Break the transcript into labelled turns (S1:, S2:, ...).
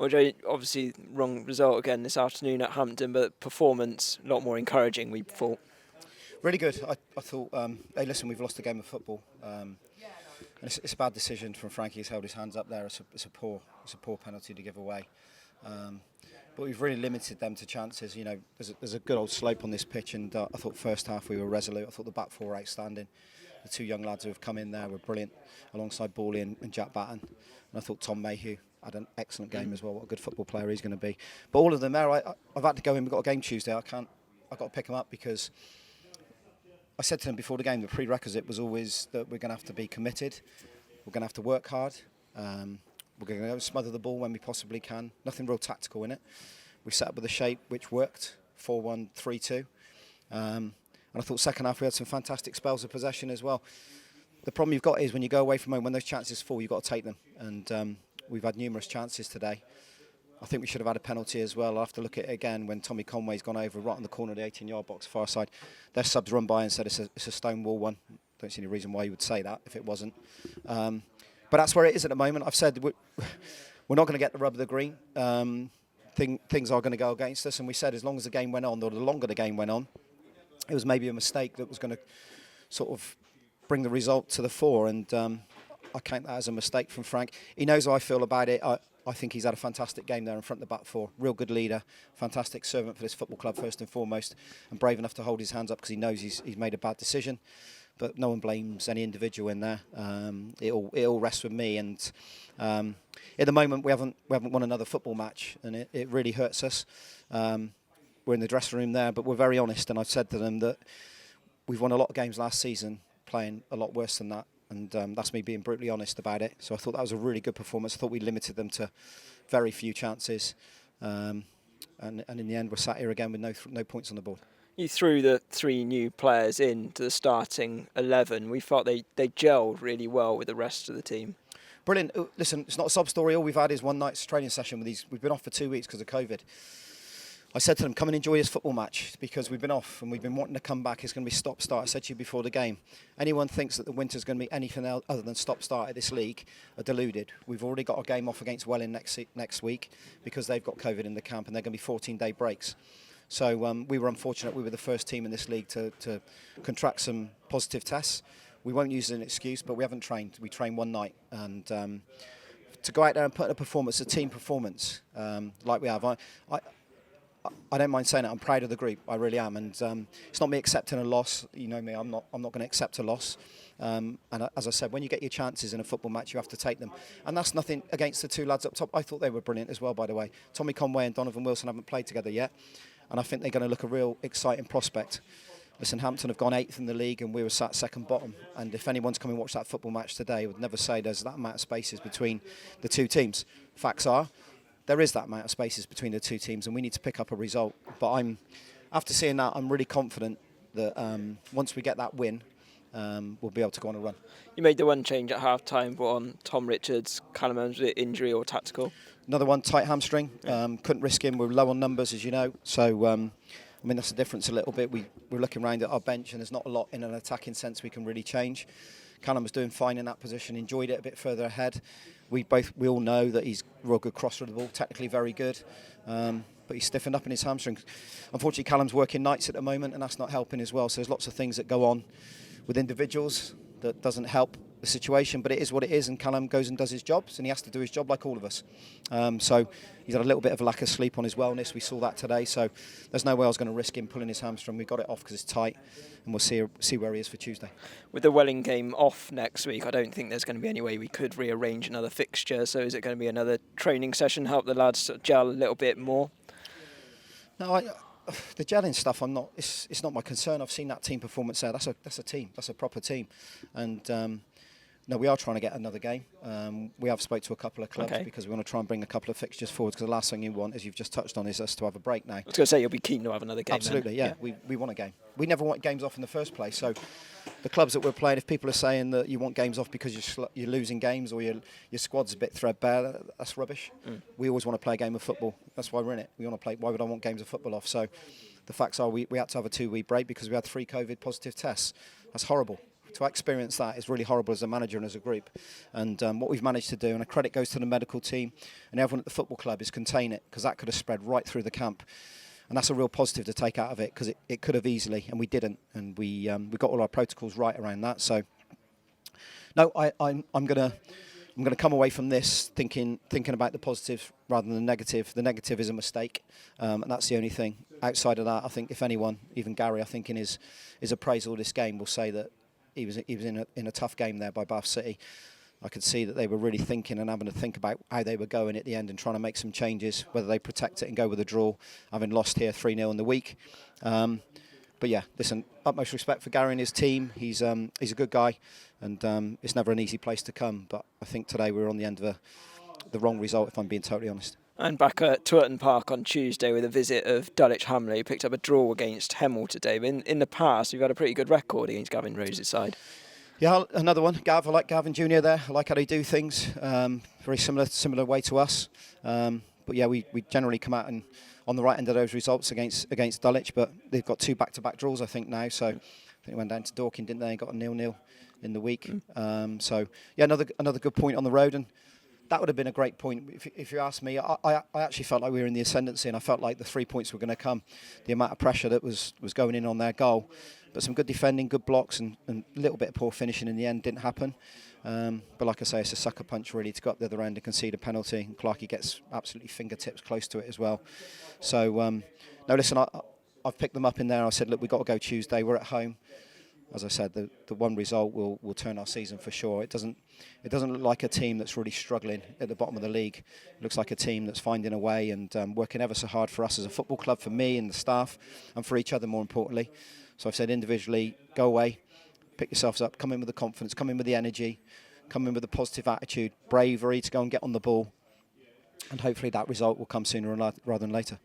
S1: Well, Joe, obviously wrong result again this afternoon at Hampton, but performance a lot more encouraging, we thought.
S2: Really good. I thought, hey, listen, we've lost a game of football. And it's a bad decision from Frankie. He's held his hands up there. It's a poor penalty to give away. But we've really limited them to chances. You know, there's a good old slope on this pitch, and I thought first half we were resolute. I thought the back four were outstanding. The two young lads who have come in there were brilliant, alongside Bawley and Jack Batten. And I thought Tom Mayhew had an excellent game as well. What a good football player he's going to be. But all of them there, I've had to go in. We've got a game Tuesday. I've got to pick them up because I said to them before the game, the prerequisite was always that we're going to have to be committed. We're going to have to work hard. We're going to go smother the ball when we possibly can. Nothing real tactical in it. We set up with a shape which worked, 4-1-3-2. And I thought second half we had some fantastic spells of possession as well. The problem you've got is when you go away from home, when those chances fall, you've got to take them. And we've had numerous chances today. I think we should have had a penalty as well. I'll have to look at it again when Tommy Conway's gone over right on the corner of the 18-yard box, far side. Their subs run by and said it's a stone wall one. Don't see any reason why you would say that if it wasn't. But that's where it is at the moment. I've said we're not going to get the rub of the green. Things are going to go against us. And we said as long as the game went on, or the longer the game went on, it was maybe a mistake that was going to sort of bring the result to the fore. And I count that as a mistake from Frank. He knows how I feel about it. I think he's had a fantastic game there in front of the back four. Real good leader, fantastic servant for this football club first and foremost, and brave enough to hold his hands up because he knows he's made a bad decision. But no one blames any individual in there. It all rests with me. And at the moment we haven't won another football match, and it really hurts us. We're in the dressing room there, but we're very honest. And I've said to them that we've won a lot of games last season playing a lot worse than that. And that's me being brutally honest about it. So I thought that was a really good performance. I thought we limited them to very few chances. And in the end, we're sat here again with no points on the board.
S1: You threw the three new players into the starting 11. We thought they gelled really well with the rest of the team.
S2: Brilliant. Listen, it's not a sob story. All we've had is one night's training session with these. We've been off for 2 weeks because of COVID. I said to them, come and enjoy this football match because we've been off and we've been wanting to come back. It's going to be stop-start. I said to you before the game. Anyone thinks that the winter's going to be anything else other than stop-start at this league are deluded. We've already got a game off against Welling next week because they've got COVID in the camp and they're going to be 14-day breaks. So we were unfortunate. We were the first team in this league to contract some positive tests. We won't use it as an excuse, but we haven't trained. We trained one night. And to go out there and put in a performance, a team performance, like we have, I don't mind saying it. I'm proud of the group. I really am. And it's not me accepting a loss. You know me. I'm not going to accept a loss. And as I said, when you get your chances in a football match, you have to take them. And that's nothing against the two lads up top. I thought they were brilliant as well, by the way. Tommy Conway and Donovan Wilson haven't played together yet. And I think they're going to look a real exciting prospect. Listen, Hampton have gone 8th in the league and we were sat second bottom. And if anyone's come and watched that football match today, would never say there's that amount of spaces between the two teams. Facts are, there is that amount of spaces between the two teams and we need to pick up a result. But after seeing that, I'm really confident that once we get that win, we'll be able to go on a run.
S1: You made the one change at half-time, but on Tom Richards, Callum Evans, was it injury or tactical?
S2: Another one, tight hamstring. Couldn't risk him. We're low on numbers, as you know. So, I mean, that's the difference a little bit. We're looking around at our bench and there's not a lot in an attacking sense we can really change. Callum was doing fine in that position, enjoyed it a bit further ahead. We all know that he's a real good crosser of the ball, technically very good. But he's stiffened up in his hamstring. Unfortunately, Callum's working nights at the moment and that's not helping as well. So there's lots of things that go on with individuals that doesn't help the situation, but it is what it is, and Callum goes and does his jobs, and he has to do his job like all of us. So he's had a little bit of a lack of sleep on his wellness. We saw that today, so there's no way I was going to risk him pulling his hamstring. We got it off because it's tight, and we'll see where he is for Tuesday.
S1: With the Welling game off next week, I don't think there's going to be any way we could rearrange another fixture. So is it going to be another training session, help the lads gel a little bit more?
S2: No, the gelling stuff, it's not my concern. I've seen that team performance there. That's a team. That's a proper team, and. No, we are trying to get another game. We have spoke to a couple of clubs because we want to try and bring a couple of fixtures forward because the last thing you want, as you've just touched on, is us to have a break now.
S1: I was going to say, you'll be keen to have another game.
S2: Absolutely, yeah. We want a game. We never want games off in the first place. So the clubs that we're playing, if people are saying that you want games off because you're losing games or your squad's a bit threadbare, that's rubbish. We always want to play a game of football. That's why we're in it. We want to play. Why would I want games of football off? So the facts are we had to have a 2-week break because we had 3 COVID positive tests. That's horrible. to experience that is really horrible as a manager and as a group. And what we've managed to do, and a credit goes to the medical team and everyone at the football club, is contain it, because that could have spread right through the camp. And that's a real positive to take out of it, because it could have easily, and we didn't. And we got all our protocols right around that. So, no, I'm going to come away from this thinking about the positive rather than the negative. The negative is a mistake, and that's the only thing. Outside of that, I think if anyone, even Gary, I think in his appraisal of this game, will say that he was in a tough game there by Bath City. I could see that they were really thinking and having to think about how they were going at the end and trying to make some changes, whether they protect it and go with a draw, having lost here 3-0 in the week. But yeah, listen, utmost respect for Gary and his team. He's a good guy, and it's never an easy place to come. But I think today we were on the end of the wrong result, if I'm being totally honest.
S1: And back at Twerton Park on Tuesday with a visit of Dulwich Hamley, you picked up a draw against Hemel today. But in the past, you've had a pretty good record against Gavin Rose's side. Yeah,
S2: another one. Gav, I like Gavin Jr. there. I like how they do things. Very similar way to us. But yeah, we generally come out and on the right end of those results against Dulwich. But they've got 2 back-to-back draws, I think, now. So I think they went down to Dorking, didn't they, and got a 0-0 in the week. So yeah, another good point on the road. And that would have been a great point. If you ask me, I actually felt like we were in the ascendancy, and I felt like the 3 points were going to come. The amount of pressure that was going in on their goal. But some good defending, good blocks, and a little bit of poor finishing in the end didn't happen. But like I say, it's a sucker punch really to go up the other end and concede a penalty. And Clarkey gets absolutely fingertips close to it as well. So, no, listen, I've picked them up in there. I said, look, we've got to go Tuesday. We're at home. As I said, the one result will turn our season for sure. It doesn't look like a team that's really struggling at the bottom of the league. It looks like a team that's finding a way and working ever so hard for us as a football club, for me and the staff, and for each other more importantly. So I've said individually, go away, pick yourselves up, come in with the confidence, come in with the energy, come in with a positive attitude, bravery to go and get on the ball. And hopefully that result will come sooner rather than later.